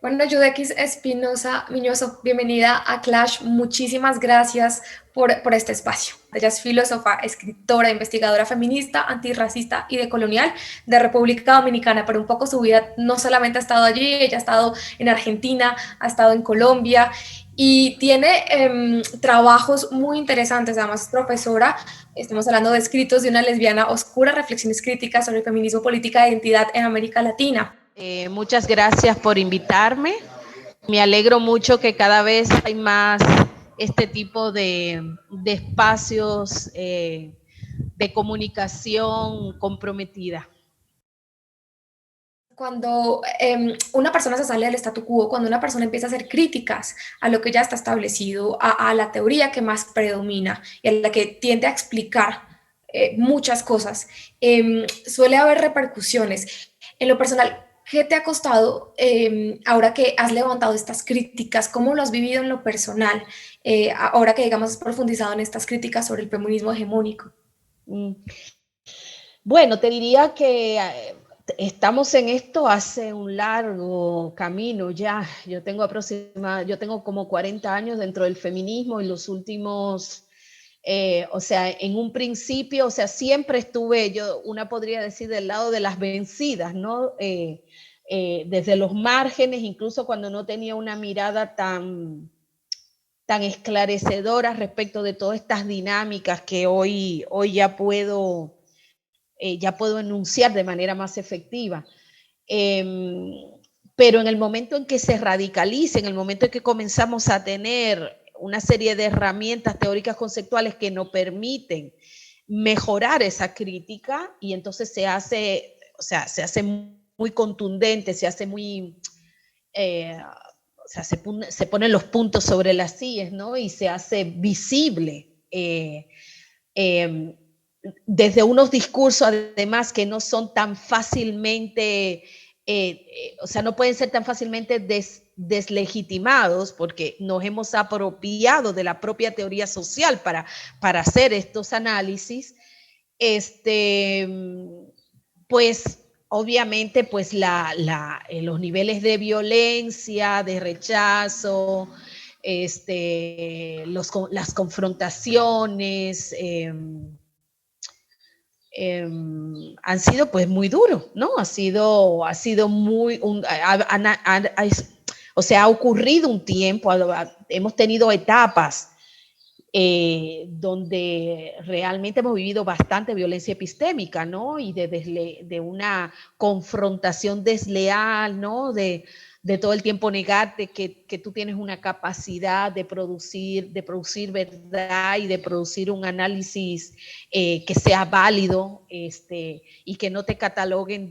Bueno, Yudequis Espinosa Miñoso, bienvenida a Clash. Muchísimas gracias por este espacio. Ella es filósofa, escritora, investigadora feminista, antirracista y decolonial de República Dominicana, pero un poco su vida no solamente ha estado allí, ella ha estado en Argentina, ha estado en Colombia y tiene trabajos muy interesantes. Además, es profesora, estamos hablando de escritos de una lesbiana oscura, reflexiones críticas sobre el feminismo, política e identidad en América Latina. Muchas gracias por invitarme. Me alegro mucho que cada vez hay más este tipo de espacios de comunicación comprometida. Cuando una persona se sale del statu quo, cuando una persona empieza a hacer críticas a lo que ya está establecido, a la teoría que más predomina y a la que tiende a explicar muchas cosas, suele haber repercusiones. En lo personal, ¿qué te ha costado ahora que has levantado estas críticas? ¿Cómo lo has vivido en lo personal? Ahora que, digamos, has profundizado en estas críticas sobre el feminismo hegemónico. Bueno, te diría que estamos en esto hace un largo camino ya. Yo tengo como 40 años dentro del feminismo y los últimos, o sea, en un principio, o sea, siempre estuve, una podría decir, del lado de las vencidas, ¿no? Desde los márgenes, incluso cuando no tenía una mirada tan esclarecedora respecto de todas estas dinámicas que hoy ya puedo enunciar de manera más efectiva. Pero en el momento en que se radicaliza, en el momento en que comenzamos a tener una serie de herramientas teóricas conceptuales que nos permiten mejorar esa crítica, y entonces se hace, o sea, se hace muy contundente, se hace muy, o sea, se ponen los puntos sobre las sillas, ¿no? Y se hace visible. Desde unos discursos además que no son tan fácilmente, o sea, no pueden ser tan fácilmente deslegitimados porque nos hemos apropiado de la propia teoría social para hacer estos análisis, pues obviamente pues los niveles de violencia, de rechazo, las confrontaciones, han sido pues muy duros, ¿no? Ha sido muy, o sea, ha ocurrido un tiempo, hemos tenido etapas donde realmente hemos vivido bastante violencia epistémica, ¿no? Y de una confrontación desleal, ¿no? De todo el tiempo negarte que tú tienes una capacidad de producir verdad y de producir un análisis que sea válido, y que no te cataloguen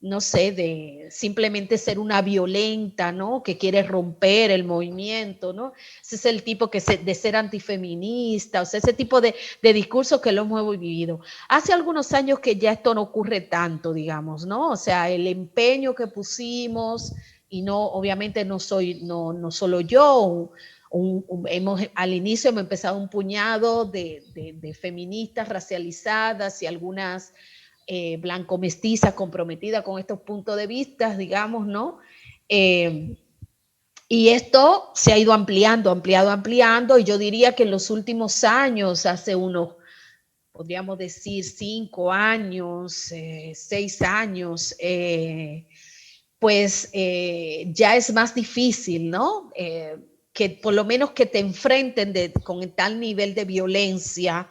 no sé, de simplemente ser una violenta, ¿no? Que quiere romper el movimiento, ¿no? Ese es el tipo de ser antifeminista, o sea, ese tipo de discursos que lo hemos vivido. Hace algunos años que ya esto no ocurre tanto, digamos, ¿no? O sea, el empeño que pusimos, y no, obviamente no solo yo, al inicio hemos empezado un puñado de feministas racializadas y algunas blanco-mestiza comprometida con estos puntos de vista, digamos, ¿no? Y esto se ha ido ampliando, y yo diría que en los últimos años, hace unos, podríamos decir, 5 años, 6 años, pues ya es más difícil, ¿no? Que por lo menos que te enfrenten con tal nivel de violencia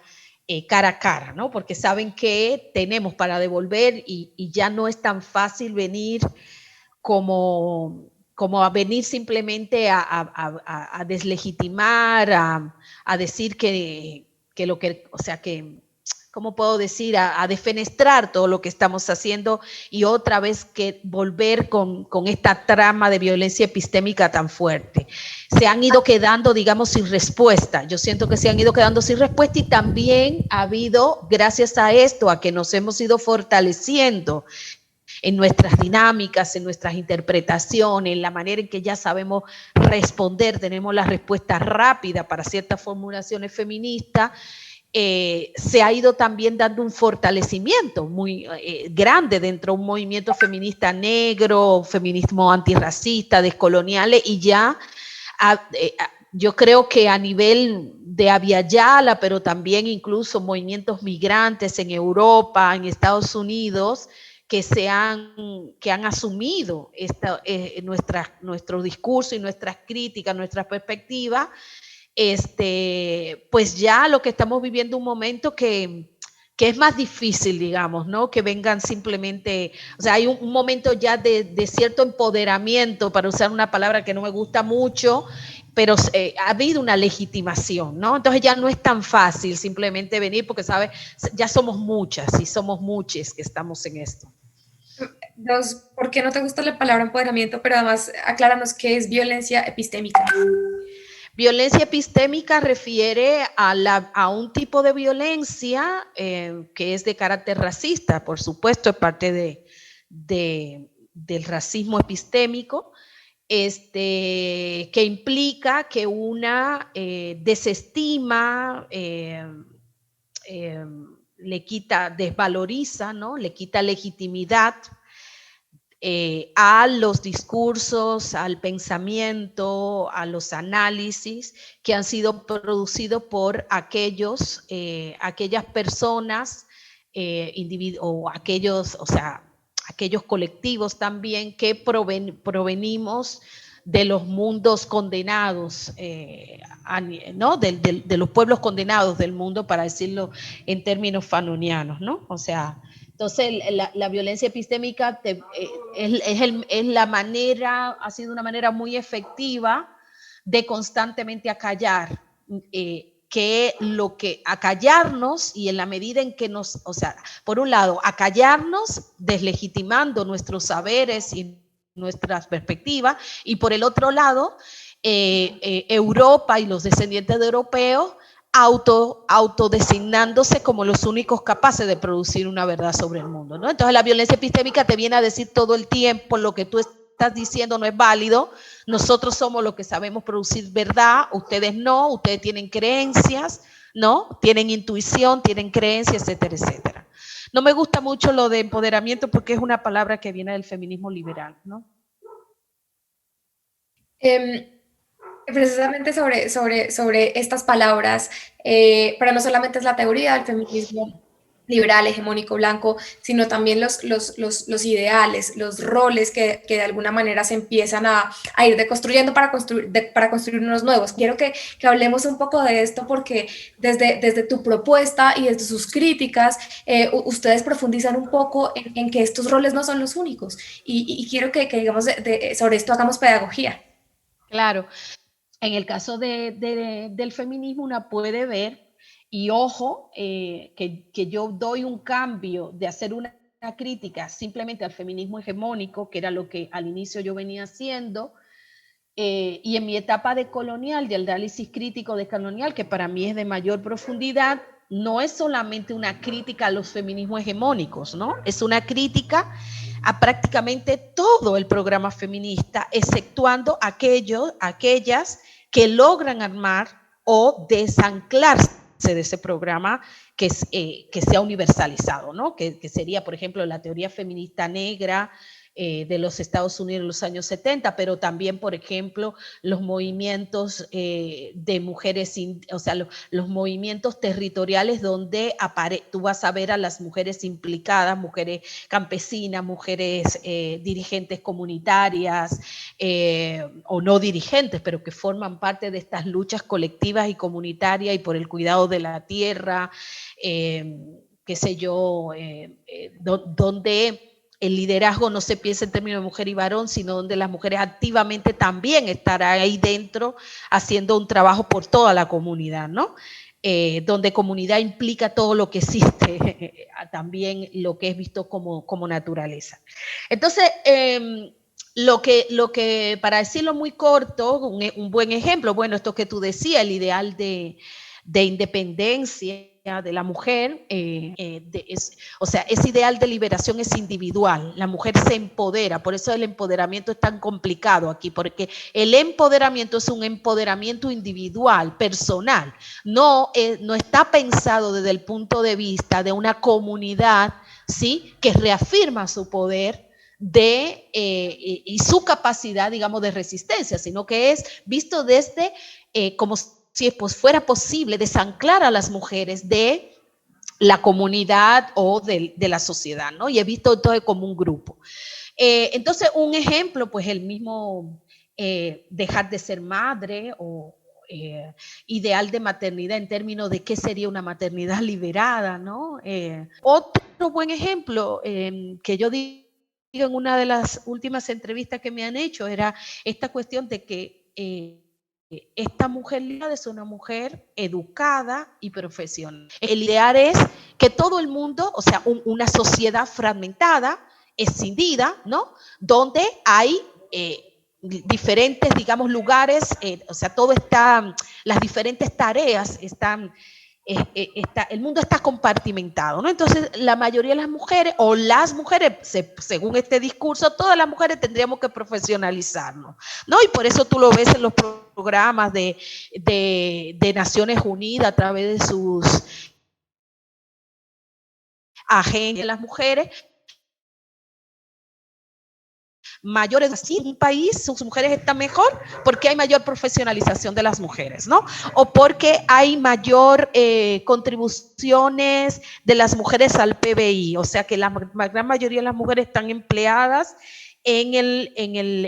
cara a cara, ¿no? Porque saben que tenemos para devolver, y ya no es tan fácil venir como a venir simplemente a deslegitimar, a decir o sea, que, ¿cómo puedo decir? A defenestrar todo lo que estamos haciendo, y otra vez que volver con esta trama de violencia epistémica tan fuerte. Se han ido quedando, digamos, sin respuesta. Yo siento que se han ido quedando sin respuesta, y también ha habido, gracias a esto, a que nos hemos ido fortaleciendo en nuestras dinámicas, en nuestras interpretaciones, en la manera en que ya sabemos responder, tenemos la respuesta rápida para ciertas formulaciones feministas, se ha ido también dando un fortalecimiento muy grande dentro de un movimiento feminista negro, feminismo antirracista, descoloniales, y ya yo creo que a nivel de Abya Yala, pero también incluso movimientos migrantes en Europa, en Estados Unidos, que han asumido nuestro discurso y nuestras críticas, nuestras perspectivas, pues ya lo que estamos viviendo un momento que es más difícil, digamos, ¿no? Que vengan simplemente, o sea, hay un momento ya de cierto empoderamiento, para usar una palabra que no me gusta mucho, pero ha habido una legitimación, ¿no? Entonces ya no es tan fácil simplemente venir porque, ¿sabes? Ya somos muchas y somos muchos que estamos en esto. ¿Por qué no te gusta la palabra empoderamiento? Pero además, acláranos qué es violencia epistémica. Violencia epistémica refiere a un tipo de violencia que es de carácter racista, por supuesto, es parte del racismo epistémico, que implica que una desestima, le quita, desvaloriza, ¿no? Le quita legitimidad a los discursos, al pensamiento, a los análisis que han sido producidos por aquellas personas, o aquellos colectivos también que provenimos de los mundos condenados, ¿no? De los pueblos condenados del mundo, para decirlo en términos fanonianos, ¿no? O sea, entonces la violencia epistémica es la manera, ha sido una manera muy efectiva de constantemente acallar, acallarnos, y en la medida en que o sea, por un lado, acallarnos, deslegitimando nuestros saberes y nuestras perspectivas, y por el otro lado, Europa y los descendientes de europeos autodesignándose como los únicos capaces de producir una verdad sobre el mundo, ¿no? Entonces la violencia epistémica te viene a decir todo el tiempo: lo que tú estás diciendo no es válido, nosotros somos los que sabemos producir verdad, ustedes no, ustedes tienen creencias, ¿no? Tienen intuición, tienen creencias, etcétera, etcétera. No me gusta mucho lo de empoderamiento porque es una palabra que viene del feminismo liberal, ¿no? Precisamente sobre estas palabras, pero no solamente es la teoría del feminismo liberal, hegemónico, blanco, sino también los ideales, los roles que de alguna manera se empiezan a ir deconstruyendo para construir unos nuevos. Quiero que hablemos un poco de esto porque desde tu propuesta y desde sus críticas, ustedes profundizan un poco en que estos roles no son los únicos y quiero que digamos, sobre esto hagamos pedagogía. Claro. En el caso del feminismo, una puede ver, y ojo, que yo doy un cambio de hacer una crítica simplemente al feminismo hegemónico, que era lo que al inicio yo venía haciendo, y en mi etapa de colonial, de análisis crítico de colonial, que para mí es de mayor profundidad, no es solamente una crítica a los feminismos hegemónicos, ¿no? Es una crítica a prácticamente todo el programa feminista, exceptuando aquellas que logran armar o desanclarse de ese programa que sea universalizado, ¿no? Que sería, por ejemplo, la teoría feminista negra de los Estados Unidos en los años 70, pero también, por ejemplo, los movimientos de mujeres, o sea, los movimientos territoriales donde tú vas a ver a las mujeres implicadas, mujeres campesinas, mujeres dirigentes comunitarias o no dirigentes, pero que forman parte de estas luchas colectivas y comunitarias y por el cuidado de la tierra, qué sé yo, donde el liderazgo no se piensa en términos de mujer y varón, sino donde las mujeres activamente también estarán ahí dentro haciendo un trabajo por toda la comunidad, ¿no? Donde comunidad implica todo lo que existe, también lo que es visto como naturaleza. Entonces, lo que, para decirlo muy corto, un buen ejemplo, bueno, esto que tú decías, el ideal de independencia de la mujer, o sea, ese ideal de liberación es individual, la mujer se empodera, por eso el empoderamiento es tan complicado aquí, porque el empoderamiento es un empoderamiento individual, personal, no está pensado desde el punto de vista de una comunidad, ¿sí?, que reafirma su poder y su capacidad, digamos, de resistencia, sino que es visto desde como si pues fuera posible desanclar a las mujeres de la comunidad o de la sociedad, ¿no? Y he visto todo como un grupo. Entonces, un ejemplo, pues el mismo dejar de ser madre o ideal de maternidad en términos de qué sería una maternidad liberada, ¿no? Otro buen ejemplo que yo digo en una de las últimas entrevistas que me han hecho era esta cuestión de que esta mujer liberada es una mujer educada y profesional. El ideal es que todo el mundo, o sea, una sociedad fragmentada, escindida, ¿no? Donde hay diferentes, digamos, lugares, o sea, todo está, las diferentes tareas están, el mundo está compartimentado, ¿no? Entonces, la mayoría de las mujeres, o las mujeres, según este discurso, todas las mujeres tendríamos que profesionalizarnos, ¿no? Y por eso tú lo ves en los programas de Naciones Unidas a través de sus agencias de las mujeres, mayores así en un país, sus mujeres están mejor porque hay mayor profesionalización de las mujeres, ¿no? O porque hay mayor contribuciones de las mujeres al PBI, o sea que la gran mayoría de las mujeres están empleadas en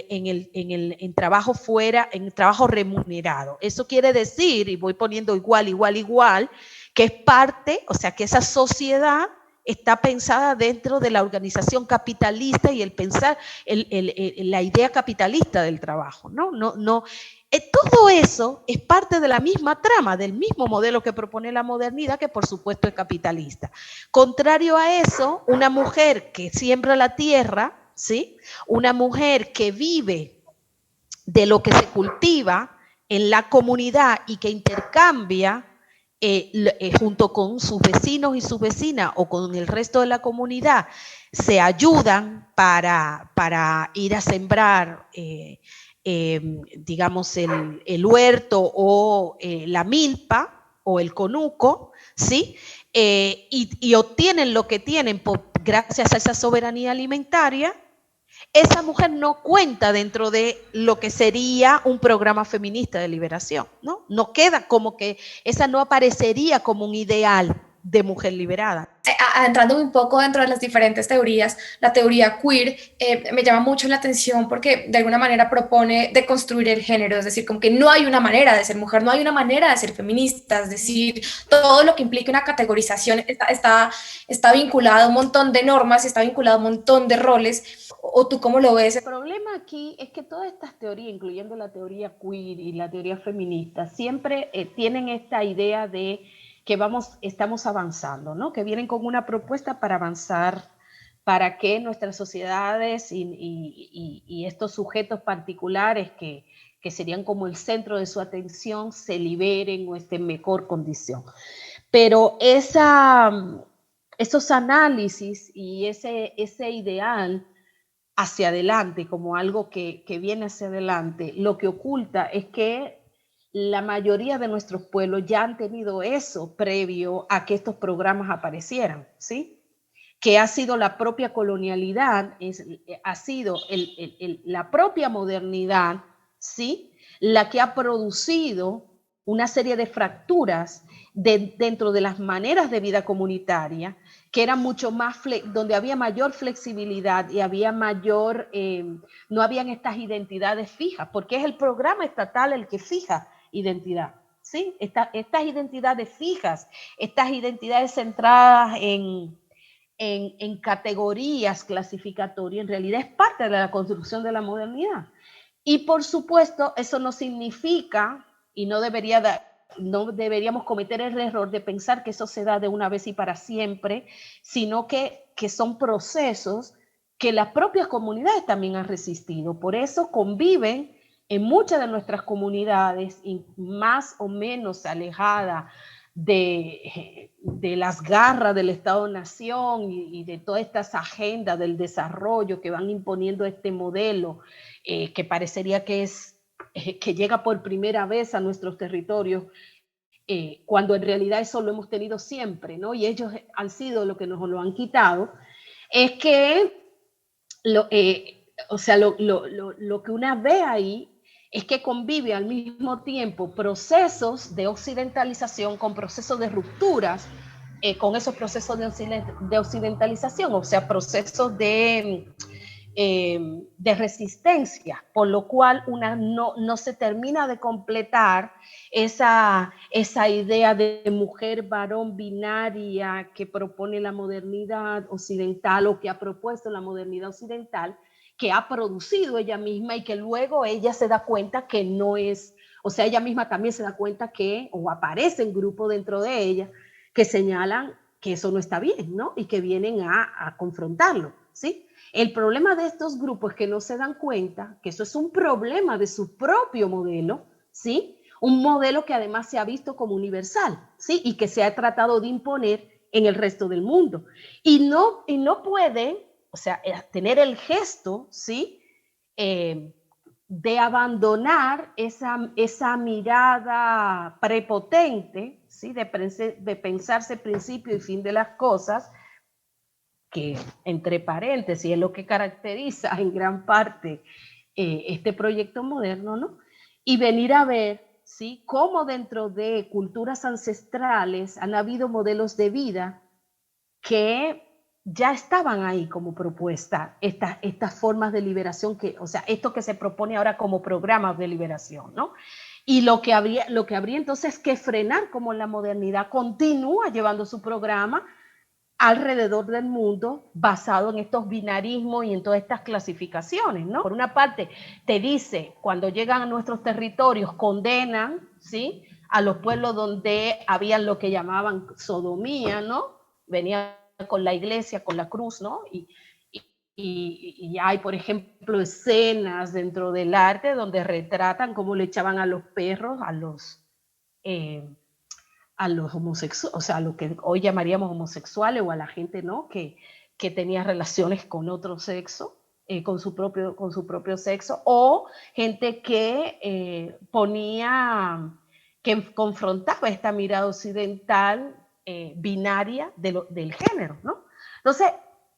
trabajo fuera, en trabajo remunerado. Eso quiere decir, y voy poniendo igual, que es parte, o sea que esa sociedad está pensada dentro de la organización capitalista y el pensar, la idea capitalista del trabajo, ¿no? Todo eso es parte de la misma trama, del mismo modelo que propone la modernidad, que por supuesto es capitalista. Contrario a eso, una mujer que siembra la tierra, ¿sí?, una mujer que vive de lo que se cultiva en la comunidad y que intercambia junto con sus vecinos y sus vecinas o con el resto de la comunidad, se ayudan para ir a sembrar, digamos, el huerto o la milpa o el conuco, ¿sí? Y obtienen lo que tienen gracias a esa soberanía alimentaria. Esa mujer no cuenta dentro de lo que sería un programa feminista de liberación, ¿no? No queda como que, esa no aparecería como un ideal de mujer liberada. Entrando un poco dentro de las diferentes teorías, la teoría queer me llama mucho la atención porque de alguna manera propone deconstruir el género, es decir, como que no hay una manera de ser mujer, no hay una manera de ser feminista, es decir, todo lo que implica una categorización está vinculado a un montón de normas, está vinculado a un montón de roles. ¿O tú cómo lo ves? El problema aquí es que todas estas teorías, incluyendo la teoría queer y la teoría feminista, siempre tienen esta idea de que estamos avanzando, ¿no? Que vienen con una propuesta para avanzar, para que nuestras sociedades y estos sujetos particulares que serían como el centro de su atención se liberen o estén en mejor condición. Pero esos análisis y ese ideal hacia adelante, como algo que viene hacia adelante, lo que oculta es que la mayoría de nuestros pueblos ya han tenido eso previo a que estos programas aparecieran, ¿sí? Que ha sido la propia colonialidad, ha sido la propia modernidad, ¿sí?, la que ha producido una serie de fracturas dentro de las maneras de vida comunitaria, que eran mucho más, donde había mayor flexibilidad y había mayor, no habían estas identidades fijas, porque es el programa estatal el que fija identidad, ¿sí? Estas identidades fijas, estas identidades centradas en categorías clasificatorias, en realidad es parte de la construcción de la modernidad. Y por supuesto, eso no significa, y no deberíamos cometer el error de pensar que eso se da de una vez y para siempre, sino que son procesos que las propias comunidades también han resistido. Por eso conviven en muchas de nuestras comunidades, más o menos alejadas de las garras del Estado-Nación y de todas estas agendas del desarrollo que van imponiendo este modelo que parecería que llega por primera vez a nuestros territorios, cuando en realidad eso lo hemos tenido siempre, ¿no? Y ellos han sido lo que nos lo han quitado, es que lo que una ve ahí es que convive al mismo tiempo procesos de occidentalización con procesos de rupturas, con esos procesos de occidentalización, o sea, procesos de resistencia, por lo cual una no se termina de completar esa idea de mujer varón binaria que propone la modernidad occidental o que ha propuesto la modernidad occidental, que ha producido ella misma y que luego ella se da cuenta que no es, o sea, ella misma también se da cuenta o aparece en grupo dentro de ella, que señalan que eso no está bien, ¿no? Y que vienen a confrontarlo, ¿sí? El problema de estos grupos es que no se dan cuenta que eso es un problema de su propio modelo, ¿sí? Un modelo que además se ha visto como universal, ¿sí? Y que se ha tratado de imponer en el resto del mundo. Y no pueden, o sea, tener el gesto, ¿sí? De abandonar esa mirada prepotente, ¿sí? De pensarse principio y fin de las cosas, que entre paréntesis es lo que caracteriza en gran parte este proyecto moderno, ¿no? Y venir a ver, ¿sí? Cómo dentro de culturas ancestrales han habido modelos de vida que ya estaban ahí como propuesta, estas formas de liberación, o sea, esto que se propone ahora como programas de liberación, ¿no? Y lo que habría entonces que frenar, como la modernidad continúa llevando su programa alrededor del mundo basado en estos binarismos y en todas estas clasificaciones, ¿no? Por una parte, te dice, cuando llegan a nuestros territorios, condenan, ¿sí? A los pueblos donde habían lo que llamaban sodomía, ¿no? Venían con la iglesia, con la cruz, ¿no? Y hay, por ejemplo, escenas dentro del arte donde retratan cómo le echaban a los perros, a los homosexuales, o sea, a lo que hoy llamaríamos homosexuales, o a la gente, ¿no? que tenía relaciones con otro sexo, con su propio sexo, o gente que que confrontaba esta mirada occidental binaria del género, ¿no? Entonces,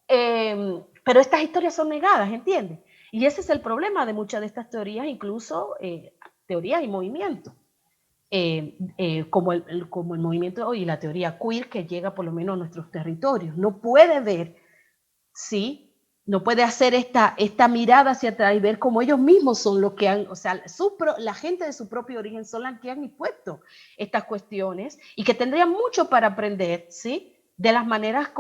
pero estas historias son negadas, ¿entiendes? Y ese es el problema de muchas de estas teorías, incluso teorías y movimientos. Como el movimiento y la teoría queer, que llega por lo menos a nuestros territorios. No puede ver, ¿sí? No puede hacer esta mirada hacia atrás y ver cómo ellos mismos son los que han, o sea, la gente de su propio origen son las que han impuesto estas cuestiones y que tendrían mucho para aprender, ¿sí? De las maneras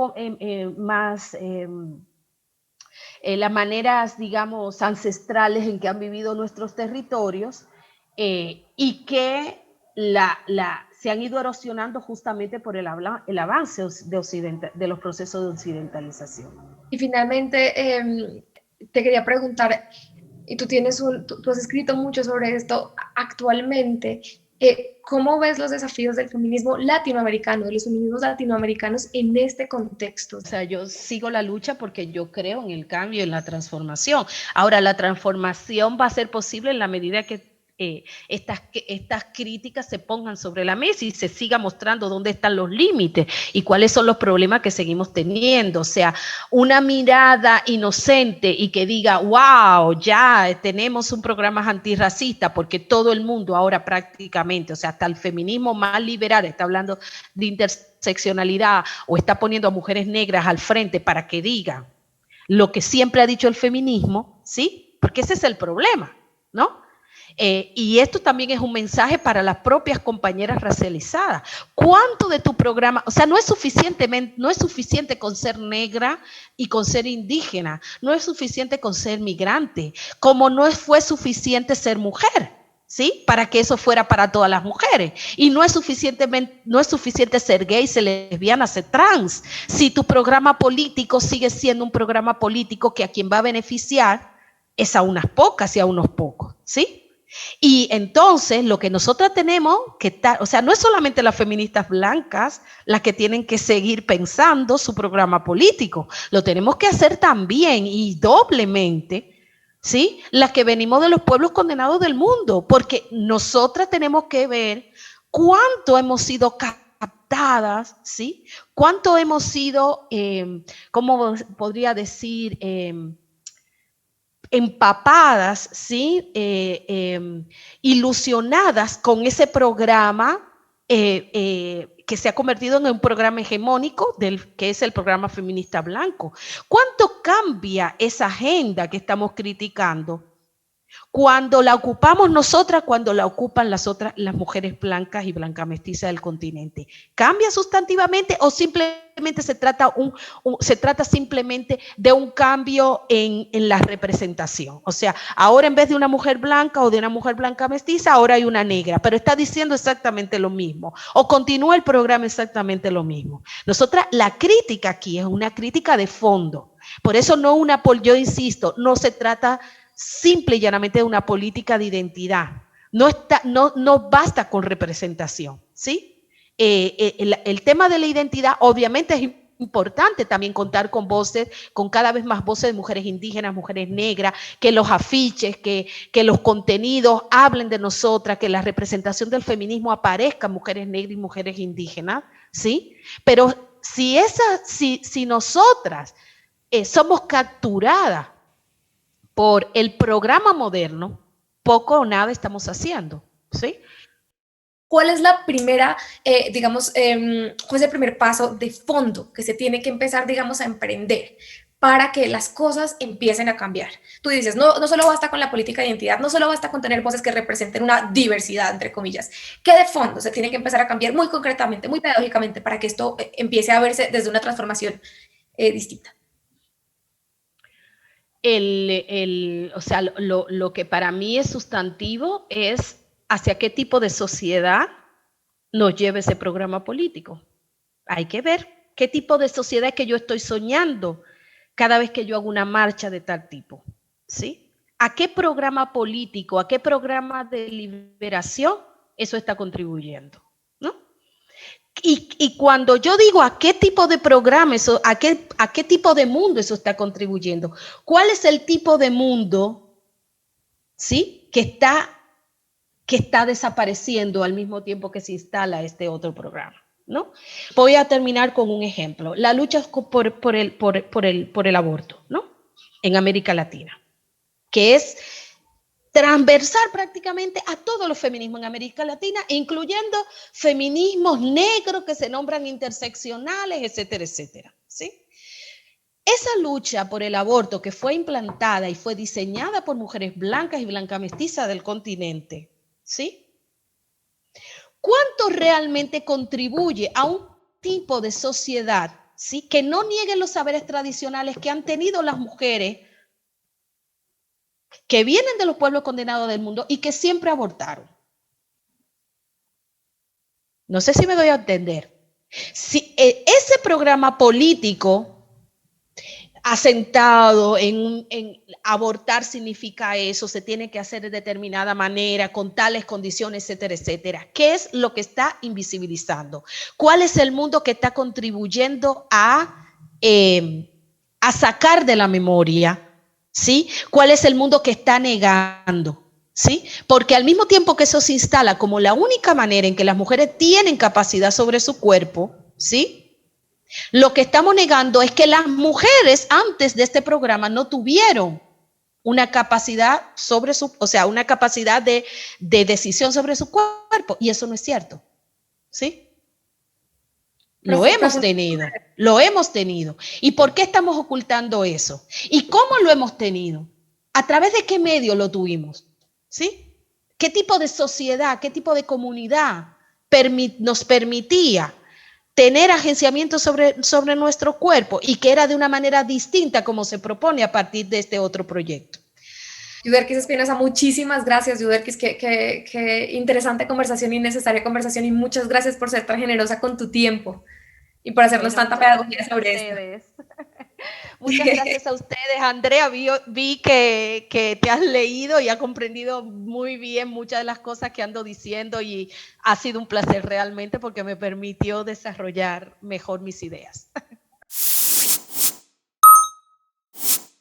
las maneras, digamos, ancestrales en que han vivido nuestros territorios y que se han ido erosionando justamente por el avance de los procesos de occidentalización. Y finalmente, te quería preguntar, y tú has escrito mucho sobre esto actualmente, ¿cómo ves los desafíos del feminismo latinoamericano, de los feminismos latinoamericanos en este contexto? O sea, yo sigo la lucha porque yo creo en el cambio, en la transformación. Ahora, la transformación va a ser posible en la medida que estas críticas se pongan sobre la mesa y se siga mostrando dónde están los límites y cuáles son los problemas que seguimos teniendo. O sea, una mirada inocente y que diga, wow, ya tenemos un programa antirracista, porque todo el mundo ahora prácticamente, o sea, hasta el feminismo más liberal está hablando de interseccionalidad o está poniendo a mujeres negras al frente para que digan lo que siempre ha dicho el feminismo, ¿sí? Porque ese es el problema, ¿no? Y esto también es un mensaje para las propias compañeras racializadas. ¿Cuánto de tu programa? O sea, no es suficiente con ser negra y con ser indígena, no es suficiente con ser migrante, como no fue suficiente ser mujer, ¿sí? Para que eso fuera para todas las mujeres. Y no es suficiente ser gay, ser lesbiana, ser trans. Si tu programa político sigue siendo un programa político que a quien va a beneficiar es a unas pocas y a unos pocos, ¿sí? Y entonces lo que nosotras tenemos que estar, o sea, no es solamente las feministas blancas las que tienen que seguir pensando su programa político, lo tenemos que hacer también y doblemente, ¿sí? Las que venimos de los pueblos condenados del mundo, porque nosotras tenemos que ver cuánto hemos sido captadas, ¿sí? Cuánto hemos sido, ¿cómo podría decir? Empapadas, ¿sí? Ilusionadas con ese programa que se ha convertido en un programa hegemónico que es el programa feminista blanco. ¿Cuánto cambia esa agenda que estamos criticando cuando la ocupamos nosotras, cuando la ocupan las mujeres blancas y blanca mestiza del continente? ¿Cambia sustantivamente o simplemente se trata simplemente de un cambio en la representación? O sea, ahora en vez de una mujer blanca o de una mujer blanca mestiza, ahora hay una negra, pero está diciendo exactamente lo mismo. O continúa el programa exactamente lo mismo. Nosotras, la crítica aquí es una crítica de fondo. Por eso yo insisto, no se trata simple y llanamente de una política de identidad. No basta con representación, ¿sí? El tema de la identidad obviamente es importante también contar con voces, con cada vez más voces de mujeres indígenas, mujeres negras, que los afiches, que los contenidos hablen de nosotras, que la representación del feminismo aparezca en mujeres negras y mujeres indígenas, ¿sí? Pero si nosotras somos capturadas por el programa moderno, poco o nada estamos haciendo, ¿sí? ¿Cuál es la primera, cuál es el primer paso de fondo que se tiene que empezar, digamos, a emprender para que las cosas empiecen a cambiar? Tú dices, no solo basta con la política de identidad, no solo basta con tener voces que representen una diversidad, entre comillas. ¿Qué de fondo se tiene que empezar a cambiar muy concretamente, muy pedagógicamente, para que esto empiece a verse desde una transformación distinta? O sea, lo que para mí es sustantivo es hacia qué tipo de sociedad nos lleva ese programa político. Hay que ver qué tipo de sociedad es que yo estoy soñando cada vez que yo hago una marcha de tal tipo, ¿sí? ¿A qué programa político, a qué programa de liberación eso está contribuyendo? ¿No? Y cuando yo digo a qué tipo de programa, a qué tipo de mundo eso está contribuyendo, ¿cuál es el tipo de mundo, ¿sí? que está desapareciendo al mismo tiempo que se instala este otro programa, ¿no? Voy a terminar con un ejemplo. La lucha por el aborto, ¿no? En América Latina, que es transversal prácticamente a todos los feminismos en América Latina, incluyendo feminismos negros que se nombran interseccionales, etcétera, etcétera, ¿sí? Esa lucha por el aborto que fue implantada y fue diseñada por mujeres blancas y blanca mestiza del continente, ¿sí? ¿Cuánto realmente contribuye a un tipo de sociedad, ¿sí? que no niegue los saberes tradicionales que han tenido las mujeres que vienen de los pueblos condenados del mundo y que siempre abortaron? No sé si me doy a entender. Si ese programa político asentado en abortar significa eso, se tiene que hacer de determinada manera, con tales condiciones, etcétera, etcétera. ¿Qué es lo que está invisibilizando? ¿Cuál es el mundo que está contribuyendo a sacar de la memoria? ¿Sí? ¿Cuál es el mundo que está negando? ¿Sí? Porque al mismo tiempo que eso se instala como la única manera en que las mujeres tienen capacidad sobre su cuerpo, ¿sí? Lo que estamos negando es que las mujeres antes de este programa no tuvieron una capacidad una capacidad de decisión sobre su cuerpo, y eso no es cierto, ¿sí? Lo hemos tenido. ¿Y por qué estamos ocultando eso? ¿Y cómo lo hemos tenido? ¿A través de qué medio lo tuvimos? ¿Sí? ¿Qué tipo de sociedad, qué tipo de comunidad nos permitía tener agenciamiento sobre nuestro cuerpo, y que era de una manera distinta como se propone a partir de este otro proyecto? Yuderquis Espinosa, muchísimas gracias, Yuderquis, qué interesante conversación y necesaria conversación, y muchas gracias por ser tan generosa con tu tiempo y por hacernos tanta pedagogía sobre esto. Muchas gracias a ustedes, Andrea. Vi que te has leído y has comprendido muy bien muchas de las cosas que ando diciendo y ha sido un placer realmente porque me permitió desarrollar mejor mis ideas.